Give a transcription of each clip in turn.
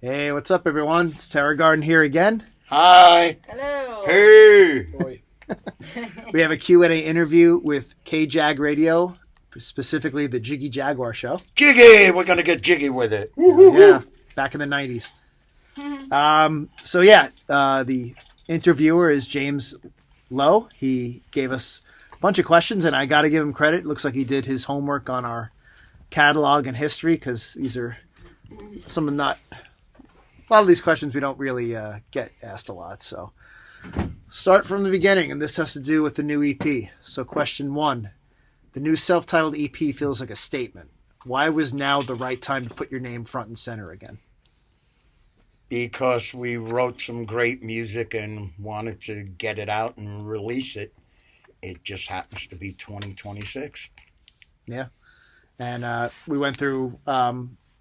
Hey, what's up, everyone? It's Terra Garden here again. Hi. Hello. Hey. Boy. We have a Q&A interview with KJAG Radio, specifically the Jiggy Jaguar show. Jiggy. We're going to get jiggy with it. Yeah, back in the 90s. The interviewer is James Lowe. He gave us a bunch of questions, and I got to give him credit. It looks like he did his homework on our catalog and history, because these are some of a lot of these questions we don't really get asked a lot. So start from the beginning, and this has to do with the new EP. So question 1, the new self-titled EP feels like a statement. Why was now the right time to put your name front and center again? Because we wrote some great music and wanted to get it out and release it. It just happens to be 2026. Yeah. And we went through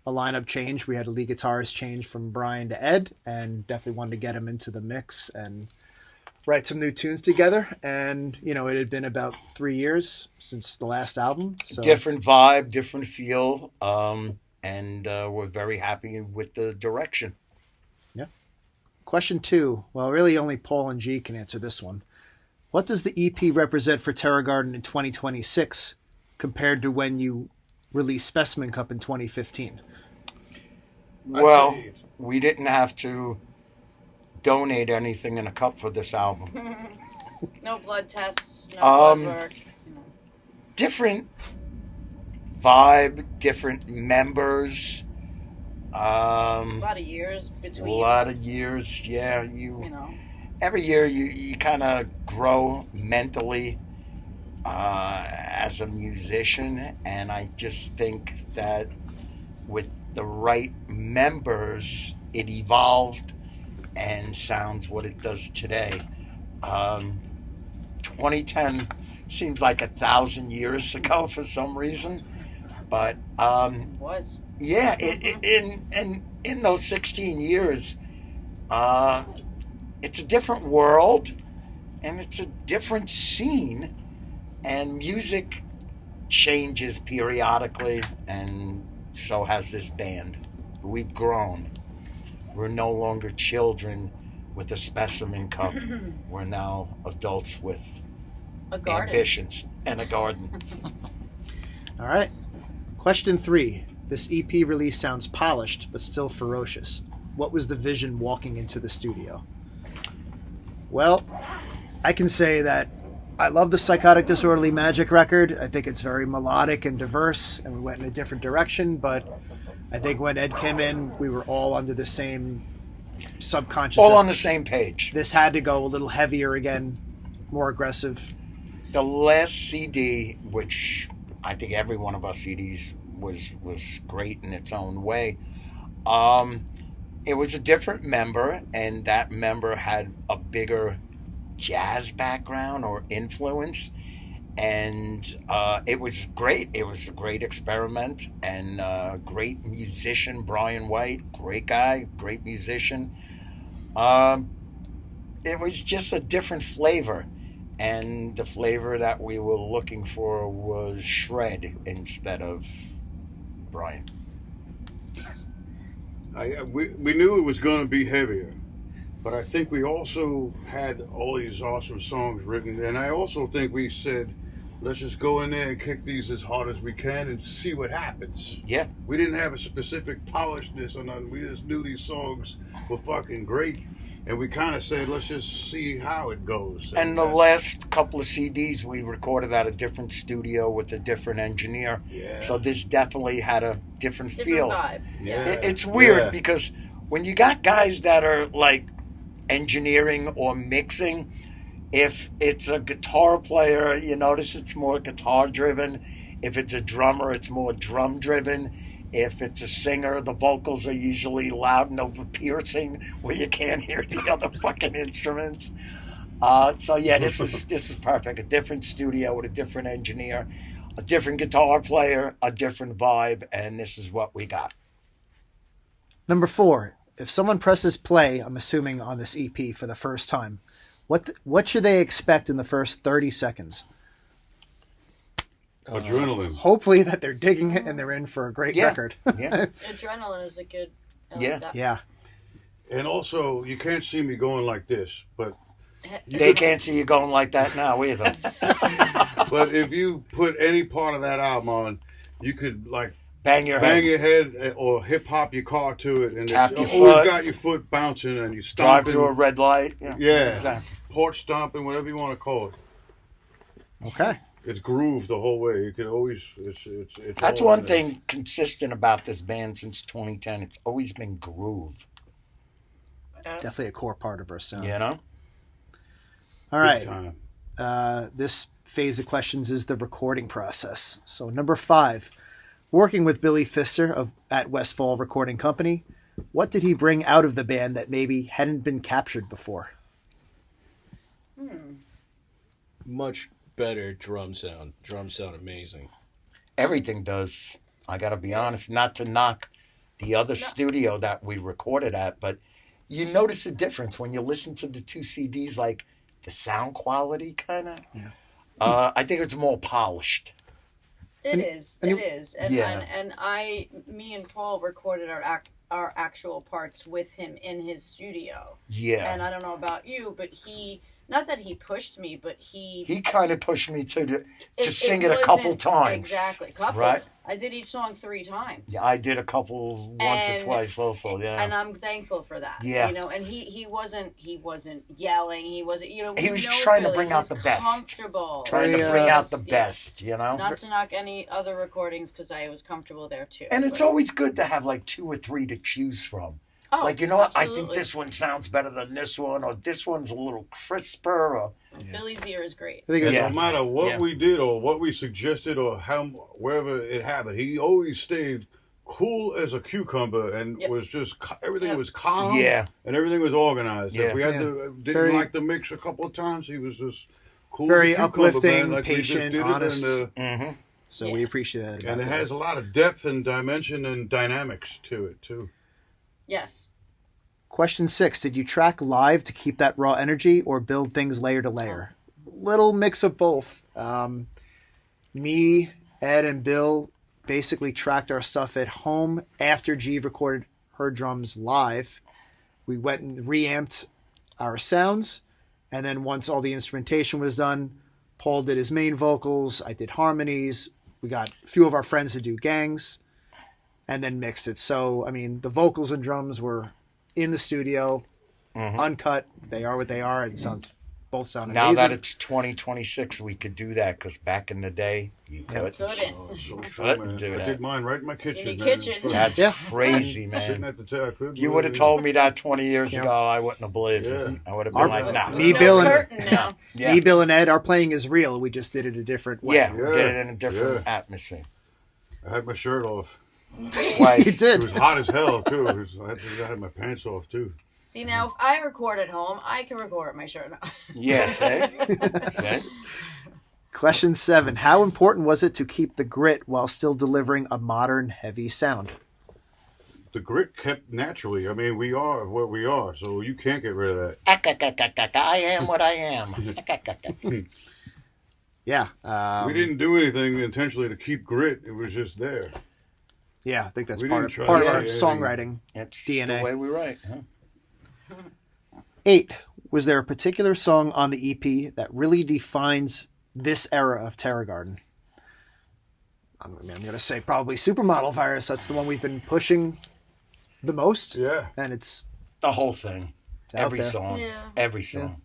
a lineup change. We had a lead guitarist change from Brian to Ed, and definitely wanted to get him into the mix and write some new tunes together. And, it had been about 3 years since the last album. So Different vibe, different feel, and we're very happy with the direction. Yeah. Question 2. Well, really only Paul and G can answer this one. What does the EP represent for Terra Garden in 2026 compared to when you released Specimen Cup in 2015? Well, we didn't have to donate anything in a cup for this album. No blood tests, no blood work. Different vibe, different members. A lot of years between. A lot of years, yeah. Every year you kind of grow mentally as a musician, and I just think that with the right members, it evolved and sounds what it does today. 2010 seems like 1,000 years ago for some reason, but It was. yeah, in those 16 years, it's a different world, and it's a different scene, and music changes periodically, and so has this band. We've grown. We're no longer children with a Specimen Cup. We're now adults with A garden. ambitions and a garden. All right. Question 3. This EP release sounds polished, but still ferocious. What was the vision walking into the studio? Well, I can say that I love the Psychotic Disorderly Magic record. I think it's very melodic and diverse, and we went in a different direction, but I think when Ed came in, we were all under the same subconscious. All on the same page. This had to go a little heavier again, more aggressive. The last CD, which I think every one of our CDs was great in its own way, it was a different member, and that member had a bigger jazz background or influence, and it was great. It was a great experiment, and great musician, Brian White, great guy, great musician. It was just a different flavor, and the flavor that we were looking for was shred instead of Brian. We knew it was going to be heavier, but I think we also had all these awesome songs written, and I also think we said, let's just go in there and kick these as hard as we can and see what happens. Yeah. We didn't have a specific polishedness or nothing. We just knew these songs were fucking great, and we kind of said, let's just see how it goes. And the last couple of CDs we recorded at a different studio with a different engineer. Yeah. So this definitely had a different feel. Vibe. Yeah. It's weird Yeah. because when you got guys that are like engineering or mixing, if it's a guitar player, you notice it's more guitar driven. If it's a drummer, it's more drum driven. If it's a singer, the vocals are usually loud and over piercing where you can't hear the other fucking instruments. So yeah, this is perfect. A different studio with a different engineer, a different guitar player, a different vibe, and this is what we got. Number 4. If someone presses play, I'm assuming on this EP for the first time, what should they expect in the first 30 seconds? Adrenaline. Hopefully that they're digging it and they're in for a great record. Yeah. Adrenaline is a good. Yeah. That. Yeah. And also, you can't see me going like this, but They can't see you going like that now either. but if you put any part of that album on, you could like Bang your bang head. your head or hip hop your car to it, and Tap it's your always foot. got your foot bouncing and you Drive stomping. through a red light. Yeah, Exactly. porch stomping, whatever you want to call it. Okay. It's grooved the whole way. You could always. It's That's all one in there. thing consistent about this band since 2010. It's always been groove. Definitely a core part of our sound. You know? All Big right. time. This phase of questions is the recording process. So number 5, working with Billy Pfister at Westfall Recording Company, what did he bring out of the band that maybe hadn't been captured before? Much better drum sound. Drums sound amazing. Everything does. I got to be honest, not to knock the other studio that we recorded at, but you notice a difference when you listen to the 2 CDs, like the sound quality kind of. Yeah. I think it's more polished. It is. And Yeah. me and Paul recorded our actual parts with him in his studio. Yeah. And I don't know about you, but not that he pushed me, but He kind of pushed me to it sing it a couple wasn't- times. Exactly, couple. Right. I did each song 3 times. Yeah, I did a couple once or twice also. Yeah. And I'm thankful for that. Yeah. You know, and he wasn't yelling. He wasn't. You know, He we was know trying to Billy, bring out he's the best. Comfortable. Trying to Very, bring out the Yes. best, you know. Not to knock any other recordings because I was comfortable there too. And it's but- always good to have like 2 or 3 to choose from. Oh, Like, you know what? I think absolutely. this one sounds better than this one, or this one's a little crisper. Or Billy's ear is great. I think it was Yeah. No matter what Yeah. we did or what we suggested or how wherever it happened, he always stayed cool as a cucumber and Yep. was just everything Yep. was calm. Yeah. and everything was organized. Yeah. If we had Yeah. to didn't Very- like the mix a couple of times, he was just cool. Very as a cucumber, uplifting, man, like we just patient, did it, honest. and, So we appreciate that. and it about has a lot of depth and dimension and dynamics to it too. Yes. Question 6, did you track live to keep that raw energy or build things layer to layer? Little mix of both. Me, Ed, and Bill basically tracked our stuff at home after G recorded her drums live. We went and reamped our sounds, and then once all the instrumentation was done, Paul did his main vocals, I did harmonies, we got a few of our friends to do gangs, and then mixed it. So, I mean, the vocals and drums were in the studio, uncut. They are what they are. It both sound now amazing. that it's 2026, we could do that because back in the day, you could. Couldn't. Oh, so Couldn't man. do I that. did mine right in my kitchen. your man. kitchen. That's Yeah. crazy, Sitting man. at the table. I couldn't You believe would have it. told me that 20 years Yeah. ago, I wouldn't have believed Yeah. it. I would have been Our- like, nah. Me, no Bill, and- curtain now. Yeah. Me, Bill, and Ed, our playing is real. We just did it a different way. Yeah, Yeah. did it in a different Yeah. atmosphere. I had my shirt off. He Like, It did. was hot as hell too. I had my pants off too. See, now if I record at home, I can record at my shirt. yes, eh? See? Question 7, how important was it to keep the grit while still delivering a modern, heavy sound? The grit kept naturally. I mean, we are what we are, so you can't get rid of that. I am what I am. Yeah. We didn't do anything intentionally to keep grit. It was just there. Yeah, I think that's We part didn't of try our to do anything. songwriting. It's DNA. the way we write. Huh? 8, was there a particular song on the EP that really defines this era of Terror Garden? I'm going to say probably Supermodel Virus. That's the one we've been pushing the most. Yeah. And it's The whole thing. out Every there. song. Yeah. Every song.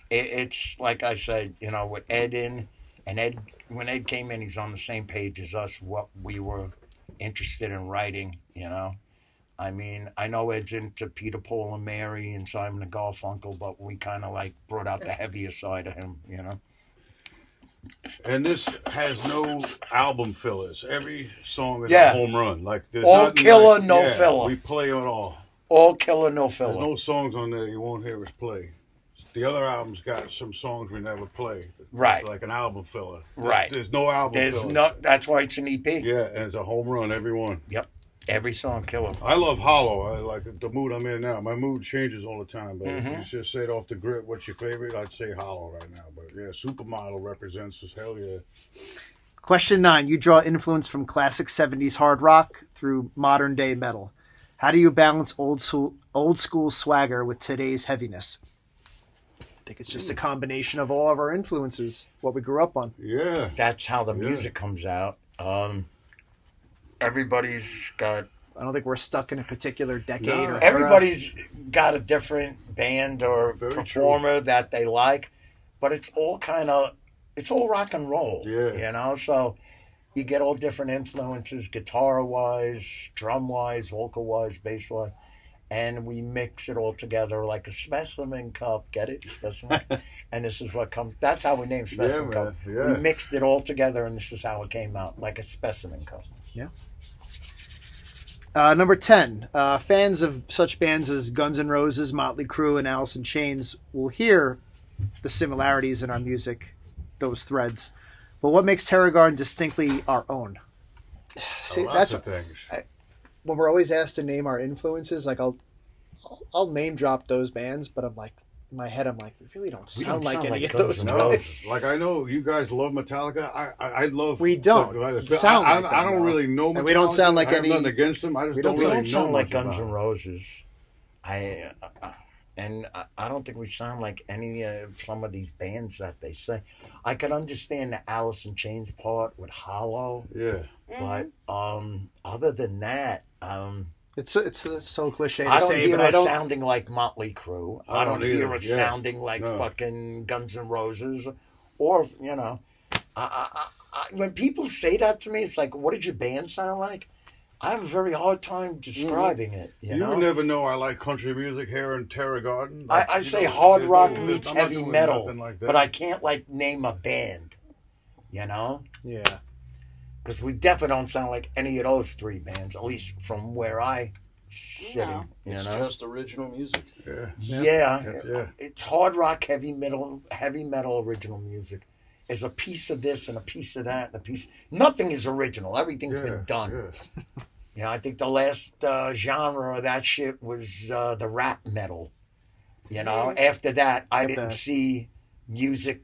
It's like I said, you know, with Ed in, and Ed, when Ed came in, he's on the same page as us, what we were interested in writing, you know. I mean, I know Ed's into Peter, Paul, and Mary and Simon and Garfunkel, but we kind of like brought out the heavier side of him, you know. And this has no album fillers. Every song is Yeah. a home run. Like there's All nothing killer, like- no yeah, filler. We play on all. All killer, no There's filler. no songs on there you won't hear us play. The other albums got some songs we never play. Right. It's like an album filler. Right. There's no album There's filler. no. That's why it's an EP. Yeah, and it's a home run, every one. Yep. Every song killer. I love Hollow. I like the mood I'm in now. My mood changes all the time, but Mm-hmm. if you just said off the grit, what's your favorite? I'd say Hollow right now. But yeah, Supermodel represents us. Hell yeah. Question 9, you draw influence from classic 70s hard rock through modern day metal. How do you balance old school swagger with today's heaviness? I think it's just a combination of all of our influences, what we grew up on. Yeah. That's how the music comes out. Everybody's got I don't think we're stuck in a particular decade or era. everybody's got a different band or Very performer that they like, but it's all rock and roll. Yeah. You know, so you get all different influences, guitar wise, drum wise, vocal wise, bass wise, and we mix it all together like a Specimen Cup. Get it? Specimen. And this is what comes. That's how we named Specimen Cup. Yeah. We mixed it all together, and this is how it came out, like a Specimen Cup. Yeah. Number 10. Fans of such bands as Guns N' Roses, Mötley Crüe, and Alice in Chains will hear the similarities in our music, those threads. But what makes Terror Garden distinctly our own? See, Lots that's of things. when we're always asked to name our influences. Like I'll name drop those bands, but I'm like in my head, I'm like, we really don't We sound don't like sound any like of Guns those N' No, guys. like I know you guys love Metallica. I love. We don't sound like them, I don't though. really know Metallica. And we don't sound like I have any- nothing against them. I just we don't don't really We know don't sound like much Guns about N' them. Roses. I don't think we sound like any of some of these bands that they say. I could understand the Alice in Chains part with Hollow, Yeah. but other than that, It's so cliche to I don't say, hear but I us don't. sounding like Mötley Crüe. I I don't don't hear either, us yeah. sounding like No. fucking Guns N' Roses, or when people say that to me, it's like, what did your band sound like? I have a very hard time describing it. You You know, would never know I like country music here in Terror Garden. I You say know, hard there's rock no- meets I'm not heavy doing metal, nothing like that. but I can't like name a band. You know, Yeah. because we definitely don't sound like any of those three bands, at least from where I sitting. No. You It's know, just original music. Yeah. yeah, it's hard rock, heavy metal original music. There's a piece of this and a piece of that and a piece. Nothing is original. Everything's been done. Yeah. You know, I think the last genre of that shit was the rap metal. You know, after that, I didn't see music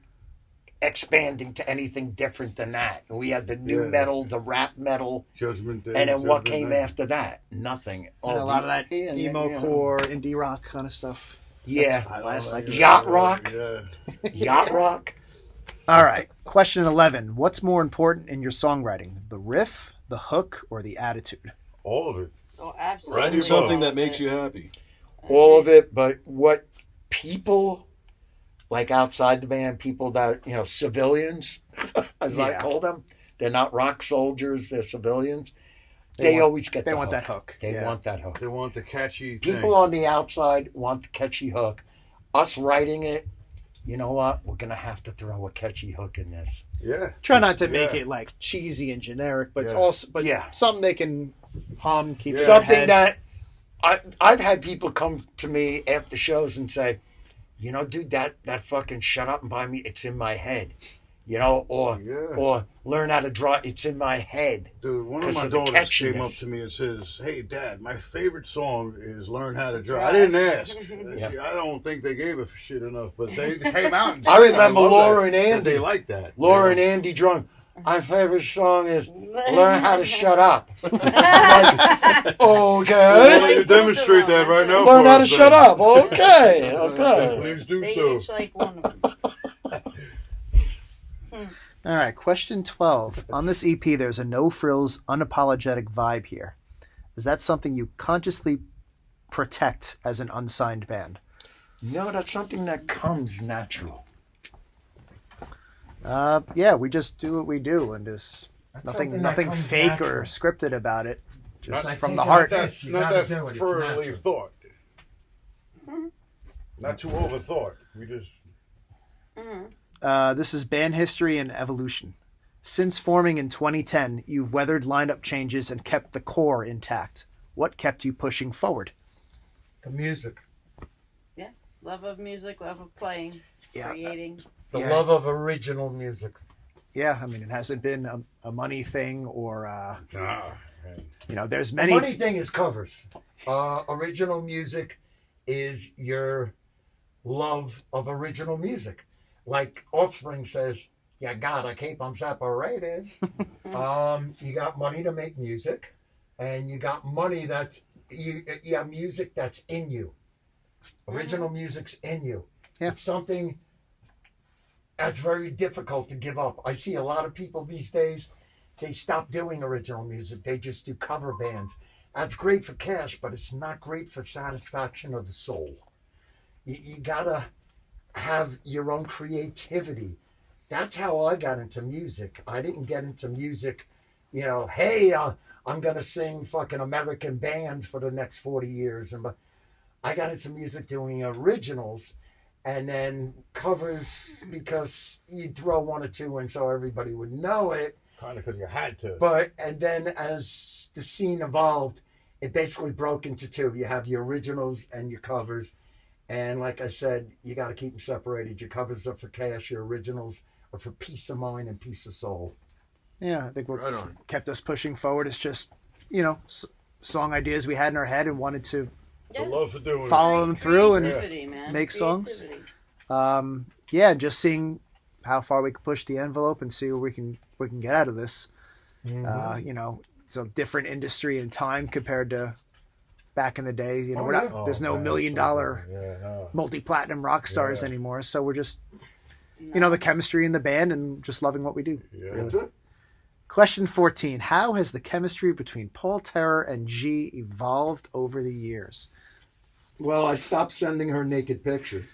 expanding to anything different than that. We had the new Yeah. metal, the rap metal, Judgment Day. and then what Judgment came Day. after that? Nothing. And a lot of that yeah, emo yeah. core, indie rock kind of stuff. Yeah, I don't Last like like it. Yacht rock. Yeah. yacht rock. All right. Question 11. What's more important in your songwriting, the riff, the hook, or the attitude? All of it. Oh, absolutely. Writing something that makes you happy. All of it, but what people like outside the band, people that, you know, civilians, as I Yeah. call them, they're not rock soldiers, they're civilians. They want- always get they the want hook. that hook. They Yeah. want that hook. They want the catchy People on the outside want the catchy hook. Us writing it, you know what? We're going to have to throw a catchy hook in this. Yeah. Try not to make Yeah. it like cheesy and generic, but it's Yeah. also Yeah. something they can hum, keep in their Something head. that I've had people come to me after shows and say, you know, dude, that fucking shut up and buy me, it's in my head. You know, or learn how to draw, it's in my head. Dude, one of 'Cause my of the daughters came catchiness. up to me and says, "Hey, Dad, my favorite song is Learn How to Draw." I didn't ask. I don't think they gave a shit enough, but they came out and I said, remember love Laura that, and that Andy. They like that. Laura and Andy drum. My favorite song is Learn How to Shut Up. I'm like, I'd okay. like to demonstrate that right now. Learn for how to us, shut then. up. Okay. Okay. Please do They so. each like one of them. All right, question 12. On this EP, there's a no-frills, unapologetic vibe here. Is that something you consciously protect as an unsigned band? No, that's something that comes natural. Yeah, we just do what we do, and there's something that nothing comes fake natural. or scripted about it. Just Not from the taking heart. it That's You not gotta that do it, it's thoroughly natural. thought. Not too overthought. We just This is band history and evolution. Since forming in 2010, you've weathered lineup changes and kept the core intact. What kept you pushing forward? The music. Yeah. Love of music, love of playing, Yeah. creating. The Yeah. love of original music. Yeah, I mean, it hasn't been a money thing or, man. there's The many. funny thing is covers. Original music is your love of original music. Like Offspring says, you gotta keep them separated. You got money to make music, and you got money that's you have music that's in you. Original music's in you. Yeah. It's something that's very difficult to give up. I see a lot of people these days, they stop doing original music. They just do cover bands. That's great for cash, but it's not great for satisfaction of the soul. You gotta have your own creativity. That's how I got into music. I didn't get into music, hey, I'm gonna sing fucking American bands for the next 40 years. But I got into music doing originals and then covers because you'd throw one or two in so everybody would know it. Kind of because you had to. And then as the scene evolved, it basically broke into two. You have your originals and your covers. And like I said, you got to keep them separated. Your covers are for cash. Your originals are for peace of mind and peace of soul. Yeah, I think what Right on. kept us pushing forward is just, song ideas we had in our head and wanted to The love for doing follow them through and Creativity, man. make songs. Creativity. Just seeing how far we could push the envelope and see what we can get out of this. It's a different industry and time compared to back in the day. There's no $1 million multi-platinum rock stars anymore. So we're just, the chemistry in the band and just loving what we do. Yeah. That's it. Question 14. How has the chemistry between Paul Terror and G evolved over the years? Well, I stopped sending her naked pictures.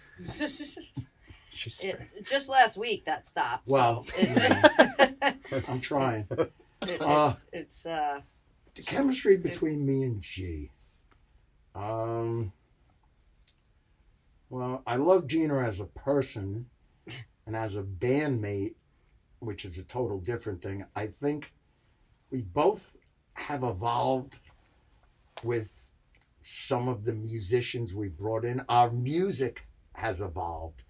She's Just last week that stopped. Well, so it- I'm trying. it's The chemistry between me and G. Well, I love Gina as a person and as a bandmate, which is a total different thing. I think we both have evolved with some of the musicians we brought in. Our music has evolved.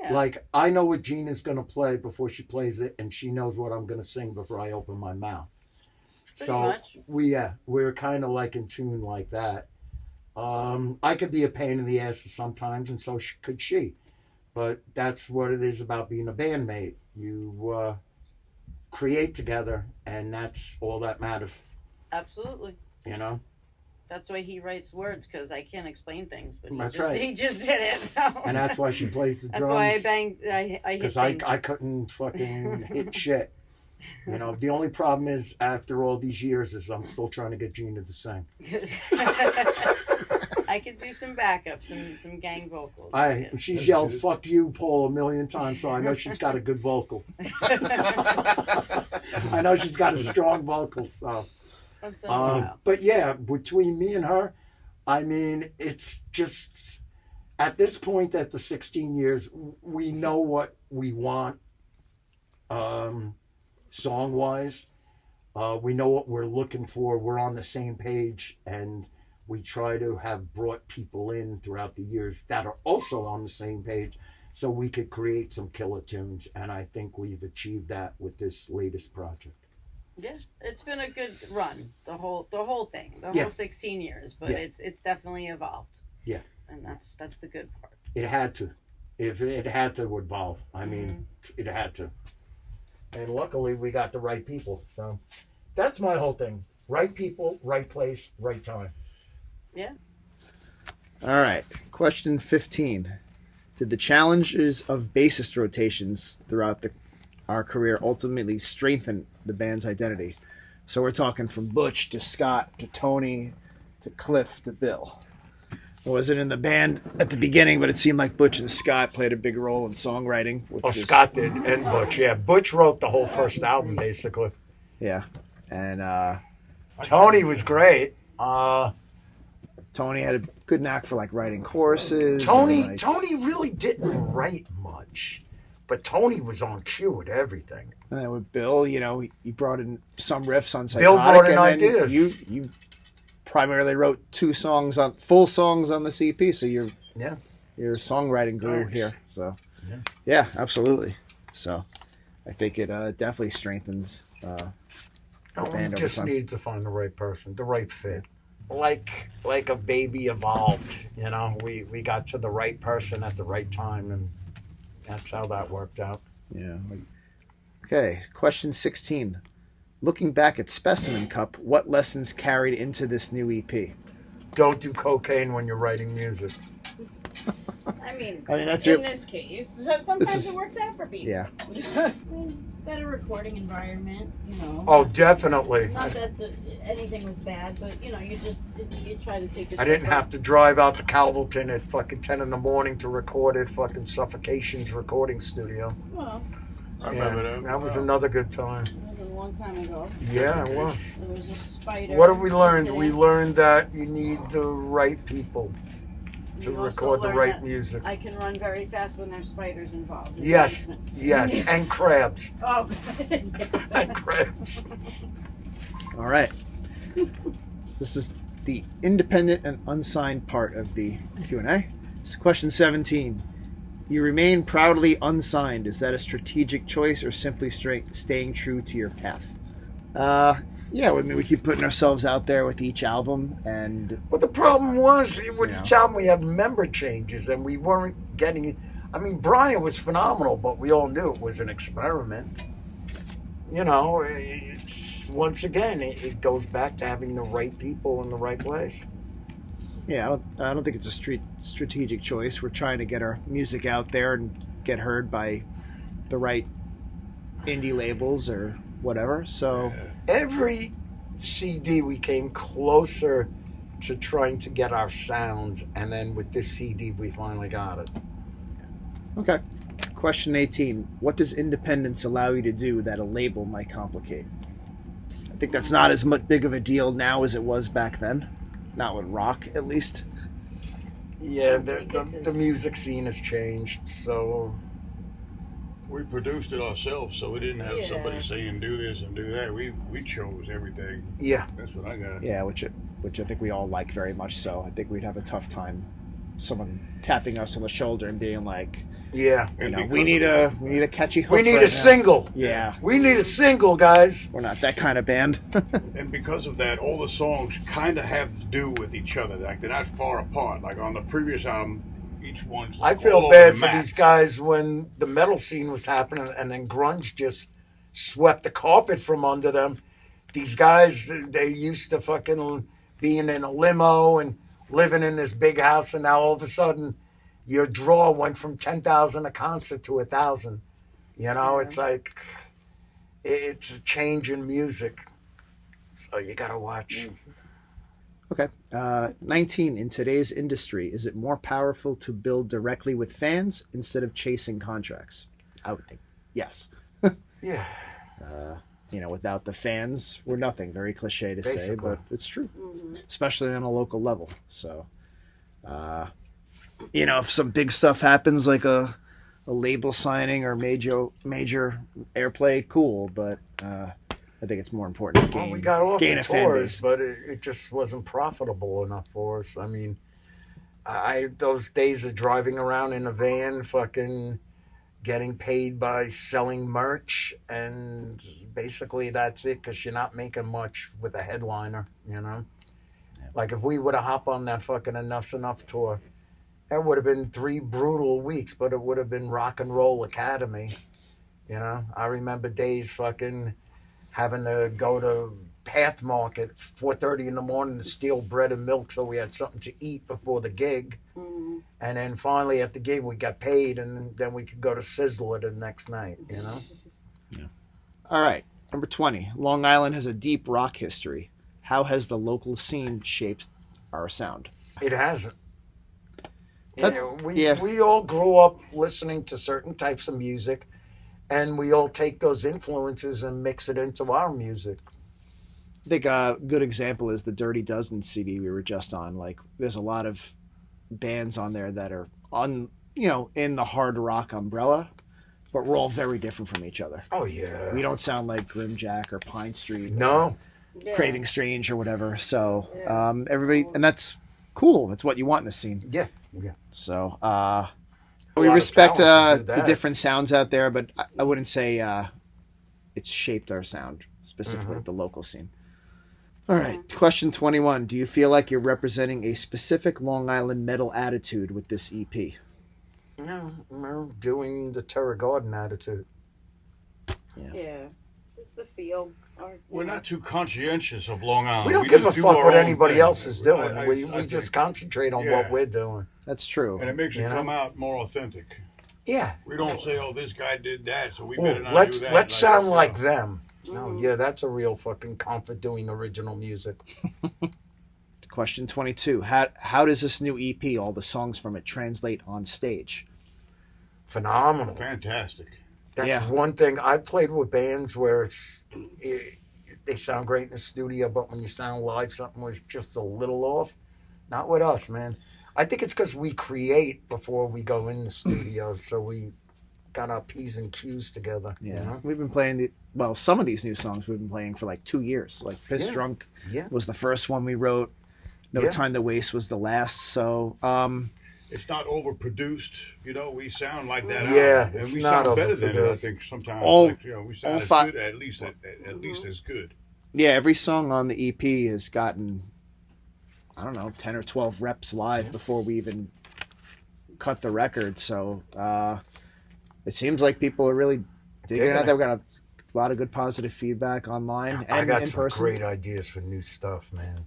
yeah. Like, I know what Gina's going to play before she plays it, and she knows what I'm going to sing before I open my mouth. Pretty much. We're kind of like in tune like that. I could be a pain in the ass sometimes, and so could she. But that's what it is about being a bandmate. You create together, and that's all that matters. Absolutely. That's why he writes words, because I can't explain things, but That's right. he just did it. So. And that's why she plays the That's drums. why I banged. I hit Because things. I couldn't fucking hit shit. The only problem is, after all these years, is I'm still trying to get Gina to sing. I could do some backups and some gang vocals. She's yelled "fuck you, Paul" 1,000,000 times, so I know she's got a good vocal. I know she's got a strong vocal, so. Once in a while. But yeah, between me and her, I mean, it's just at this point, at the 16 years, we know what we want, song-wise. We know what we're looking for. We're on the same page, and we try to have brought people in throughout the years that are also on the same page, so we could create some killer tunes. And I think we've achieved that with this latest project. Yeah, it's been a good run. The whole thing, the Yeah. whole 16 years, but Yeah. it's definitely evolved. Yeah. And that's the good part. It had to. If it had to evolve. I mean, it had to. And luckily, we got the right people. So that's my whole thing. Right people, right place, right time. Yeah. All right. Question 15. Did the challenges of bassist rotations throughout our career ultimately strengthen the band's identity? So we're talking from Butch to Scott to Tony to Cliff to Bill. I wasn't in the band at the beginning, but it seemed like Butch and Scott played a big role in songwriting. Scott did, and Butch. Yeah, Butch wrote the whole first album, basically. Yeah. And Tony was great. Tony had a good knack for writing choruses. Tony really didn't write much, but Tony was on cue with everything. And then with Bill, he brought in some riffs on Psychotic. Bill brought in and then ideas. You primarily wrote full songs on the CP, so your songwriting grew here. So yeah, absolutely. So I think it definitely strengthens the band over Just time. need to find the right person, the right fit. Like a baby evolved, we got to the right person at the right time, and that's how that worked out. Yeah. Okay, question 16. Looking back at Specimen Cup, what lessons carried into this new EP? don't do cocaine when you're writing music. I mean, that's in this case, sometimes is- it works out for people. Yeah. I mean, better recording environment, you know. Oh, definitely. Not that anything was bad, but you know, you try to take. I didn't have to drive out to Calverton at fucking 10 in the morning to record at fucking Suffocation's recording studio. Well, I remember that. That was another good time. it was a long time ago. Yeah, it was. There was a spider. What have we learned? We incident. learned that you need the right people to We also record the learned right that music. I can run very fast when there's spiders involved. Yes, yes, and crabs. Oh. And crabs. All right. This is the independent and unsigned part of the Q&A. This is question 17. You remain proudly unsigned. Is that a strategic choice or simply staying true to your path? Yeah, I mean, we keep putting ourselves out there with each album, and But the problem was, with Yeah. each album, we had member changes, and we weren't getting it. I mean, Brian was phenomenal, but we all knew it was an experiment. You know, once again, it goes back to having the right people in the right place. yeah, I don't think it's a strategic choice. We're trying to get our music out there and get heard by the right indie labels or whatever. So Every CD, we came closer to trying to get our sound, and then with this CD, we finally got it. okay. Question 18. What does independence allow you to do that a label might complicate? I think that's not as much big of a deal now as it was back then. Not with rock, at least. Yeah, the music scene has changed, so We produced it ourselves, so we didn't have Yeah. somebody saying do this and do that. We chose everything. yeah. That's what I got. Yeah, which I think we all like very much so. I think we'd have a tough time someone tapping us on the shoulder and being like, Yeah. you And know, because we need of a catchy hook. We need right a now. single. Yeah, We need a single, guys. we're not that kind of band. And because of that, all the songs kind of have to do with each other. Like they're not far apart. Like on the previous album, each one's. I Like feel all over bad the for map. these guys when the metal scene was happening and then grunge just swept the carpet from under them. These guys, they used to fucking being in a limo and living in this big house, and now all of a sudden your draw went from 10,000 a concert to 1,000. You know, it's like, it's a change in music. So you gotta watch. Okay. 19. In today's industry, is it more powerful to build directly with fans instead of chasing contracts? I would think yes. Yeah. You know, without the fans, we're nothing. Very cliche to say, Basically. but it's true, especially on a local level. So, you know, if some big stuff happens, like a label signing or major airplay, cool. But I think it's more important to Well, we got off gain the a fan tours, base. but it just wasn't profitable enough for us. I mean, I those days of driving around in a van, fucking getting paid by selling merch, and basically that's it, because you're not making much with a headliner, you know? Like if we would have hopped on that fucking Enough's Enough tour, that would have been 3 brutal weeks, but it would have been Rock and Roll Academy, you know? I remember days fucking having to go to Path Market 4:30 in the morning to steal bread and milk so we had something to eat before the gig. And then finally at the gig we got paid, and then we could go to Sizzler the next night, you know? All right. Number 20. Long Island has a deep rock history. How has the local scene shaped our sound? It hasn't. You That- know, yeah. we all grew up listening to certain types of music, and we all take those influences and mix it into our music. I think a good example is the Dirty Dozen CD we were just on. Like, there's a lot of bands on there that are on, you know, in the hard rock umbrella, but we're all very different from each other. Oh, yeah. We don't sound like Grim Jack or Pine Street, or No. Yeah. Craving Strange or whatever. So Yeah. everybody, and that's cool. That's what you want in a scene. Yeah. Yeah. So we lot of respect talent to do the that. different sounds out there, but I wouldn't say it's shaped our sound specifically Mm-hmm. the local scene. All right, question 21. Do you feel like you're representing a specific Long Island metal attitude with this EP? No, we're doing the Terra Garden attitude. Yeah. It's the feel. We're not too conscientious of Long Island. We don't give a just do fuck our what own anybody thing. else is doing. I We think- just concentrate on Yeah. what we're doing. That's true. And it makes it You know? come out more authentic. Yeah. We don't say, "Oh, this guy did that, so we Oh, better not let's do that." let's sound like that. them. No, yeah, that's a real fucking comfort doing original music. Question 22. How does this new EP, all the songs from it, translate on stage? Phenomenal. Fantastic. That's Yeah. one thing. I played with bands where they sound great in the studio, but when you sound live, something was just a little off. Not with us, man. I think it's because we create before we go in the studio, so we got our P's and Q's together. Yeah. You know? We've been playing some of these new songs we've been playing for like 2 years. Like Piss Yeah. Drunk Yeah. was the first one we wrote. No Yeah. Time to Waste was the last. So, It's not overproduced. We sound like that. Yeah, album. it's and we not sound better than it. I overproduced. think sometimes. All- we all sound as five- good, at least as good. yeah, every song on the EP has gotten, I don't know, 10 or 12 reps live before we even cut the record. So it seems like people are really digging it out there. We got a lot of good positive feedback online and I got in some person. great ideas for new stuff, man.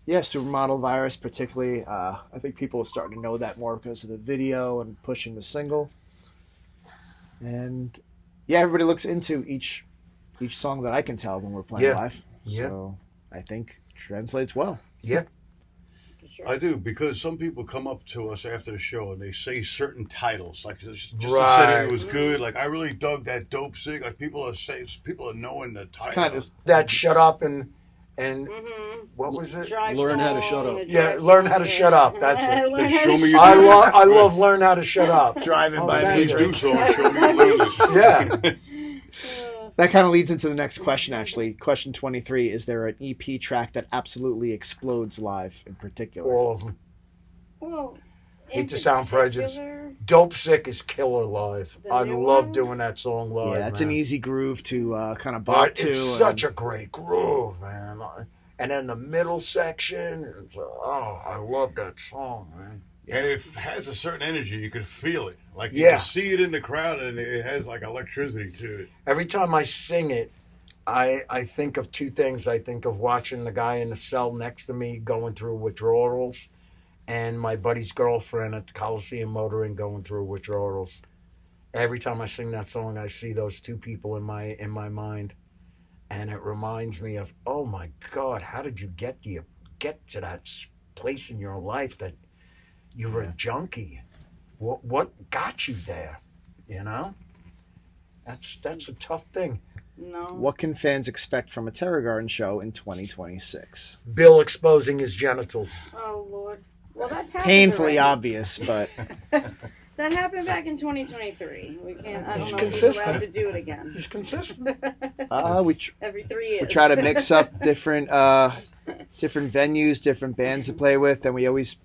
Yeah, Supermodel Virus particularly. I think people are starting to know that more because of the video and pushing the single. And yeah, everybody looks into each song that I can tell when we're playing Yeah. live. Yeah. So I think translates well. Yeah. I do, because some people come up to us after the show and they say certain titles, like just Right. said it was good. Like, I really dug that Dope Sick. Like, people are knowing the title. It's kind of That Shut Up and what was it? Drive Learn how to song, shut up. the Yeah, drive Learn song, How to yeah. Shut Up. That's it. Learn They how show to me shut your- up. I love Learn How to Shut Up. driving Oh, by that Please Major. do so and show me your lyrics. Yeah. That kind of leads into the next question, actually. Question 23. Is there an EP track that absolutely explodes live in particular? All of them. Well, Hate in to sound prejudiced. particular, Dope Sick is killer live. The I new love one? doing that song live. Yeah, it's man. an easy groove to kind of bop But to. it's and- such a great groove, man. And then the middle section, I love that song, man. And it has a certain energy. You can feel it. Like, you Yeah. can see it in the crowd, and it has, like, electricity to it. Every time I sing it, I think of two things. I think of watching the guy in the cell next to me going through withdrawals, and my buddy's girlfriend at the Coliseum Motoring going through withdrawals. Every time I sing that song, I see those two people in my mind, and it reminds me of, oh my God, how did you get to that place in your life that you were a junkie? What got you there? You know, that's a tough thing. no. What can fans expect from a Terror Garden show in 2026? Bill exposing his genitals. Oh Lord. Well, that's happened Painfully already. obvious, but That happened back in 2023. We can't. I He's don't know consistent. if we're allowed to do it again. He's consistent. Every 3 years. we try to mix up different venues, different bands to play with, and we always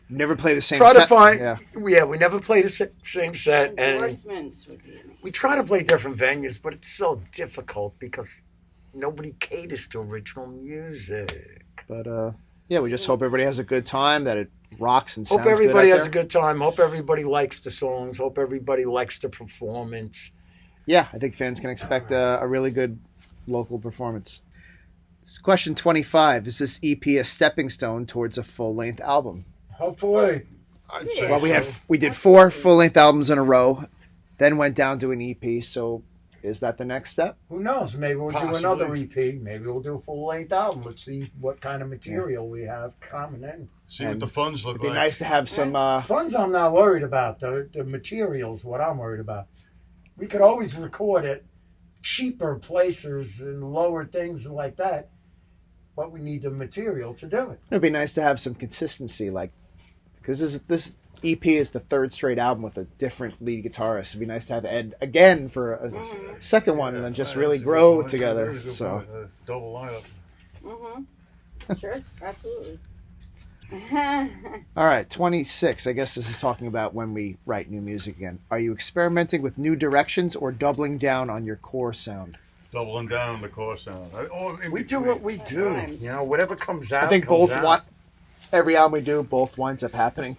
never play the same Try set. to find. Yeah. Yeah, we never play the same set, and Endorsements would be amazing. we try to play different venues, but it's so difficult because nobody caters to original music. But yeah, we just hope everybody has a good time, that it rocks and sounds Hope everybody good out has a there. good time. Hope everybody likes the songs. Hope everybody likes the performance. Yeah, I think fans can expect a really good local performance. Question 25. Is this EP a stepping stone towards a full-length album? Hopefully. I'd say Well, so. we did 4 full-length albums in a row, then went down to an EP, so is that the next step? Who knows? Maybe we'll Possibly. do another EP. Maybe we'll do a full-length album. Let's see what kind of material we have coming in. See what the funds look It'd be like. nice to have some... Funds I'm not worried about. The materials, what I'm worried about. We could always record at cheaper places and lower things like that, but we need the material to do it. It'd be nice to have some consistency, like, because this EP is the 3rd straight album with a different lead guitarist. It'd be nice to have Ed again for a second one, and then just really grow together. So Double lineup. Sure, absolutely. all right, 26. I guess this is talking about when we write new music again. Are you experimenting with new directions or doubling down on your core sound? Doubling down on the core sound. We do what we do. You know, whatever comes out. I think comes both out. every album we do, both winds up happening.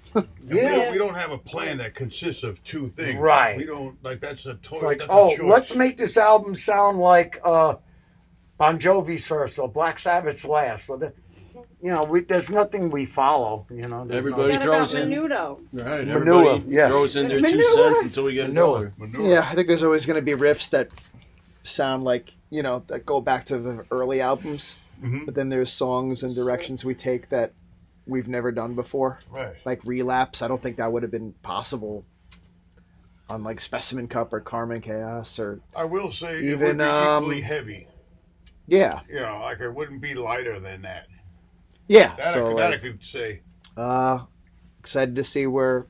Yeah. We don't have a plan that consists of 2 things. Right. We don't, like, that's a toy. It's like, that's a oh, choice. let's make this album sound like Bon Jovi's first, or Black Sabbath's last. So there's nothing we follow. Everybody What throws about in. Menudo? Right. Manure, Everybody yes. throws in their Manure. 2 cents until we get a dollar. Yeah, I think there's always going to be riffs that sound like, that go back to the early albums. Mhm. But then there's songs and directions we take that we've never done before. Right. Like Relapse, I don't think that would have been possible on like Specimen Cup or Carmen Chaos or I will say Even, it would be equally heavy. yeah. Like it wouldn't be lighter than that. Yeah. That, So I could say. excited to see where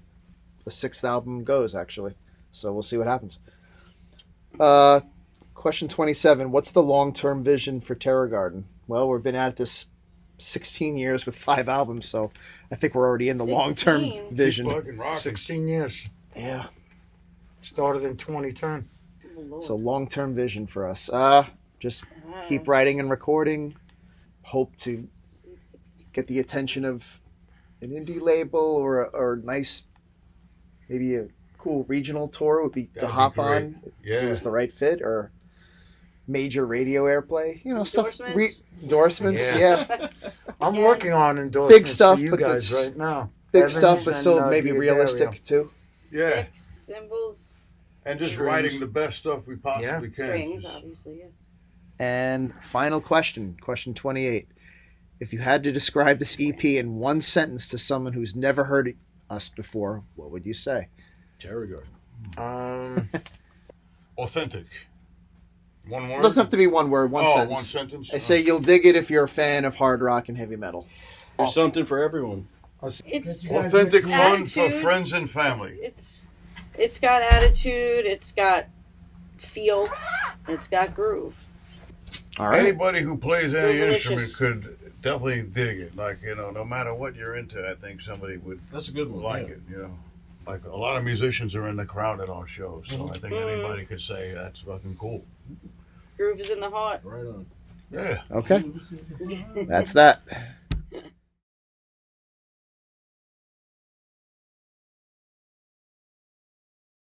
the 6th album goes actually. So we'll see what happens. Question 27, what's the long-term vision for Terror Garden? Well, we've been at this 16 years with 5 albums, so I think we're already in the 16? long-term vision. Keep fucking rocking. 16 years. Yeah. Started in 2010. Oh, Lord. So long-term vision for us. Just keep writing and recording. Hope to get the attention of an indie label or a nice, maybe a cool regional tour would be to That'd be hop great. on if Yeah. it was the right fit, or major radio airplay. Stuff. Endorsements? Endorsements, Yeah. yeah. I'm working on endorsements Big stuff, for you but guys it's right now. Big Evans stuff, but and, still maybe D'Addario. realistic too. Yeah. Sticks, cymbals, And just Strings. writing the best stuff we possibly can. strings, obviously. Yeah. And final question 28. If you had to describe this EP in one sentence to someone who's never heard us before, what would you say? Terror Garden. Authentic. One word? It doesn't have to be one word, one sentence. One sentence. I say you'll dig it if you're a fan of hard rock and heavy metal. There's something for everyone. It's Authentic fun for Attitude. friends and family. it's got attitude. It's got feel. It's got groove. All right. Anybody who plays any Ferocious. instrument could definitely dig it. Like, no matter what you're into, I think somebody would That's a good one. like yeah. it, Like a lot of musicians are in the crowd at our shows, so I think anybody could say that's fucking cool. Groove is in the heart. Right on. Yeah. Okay. That's that.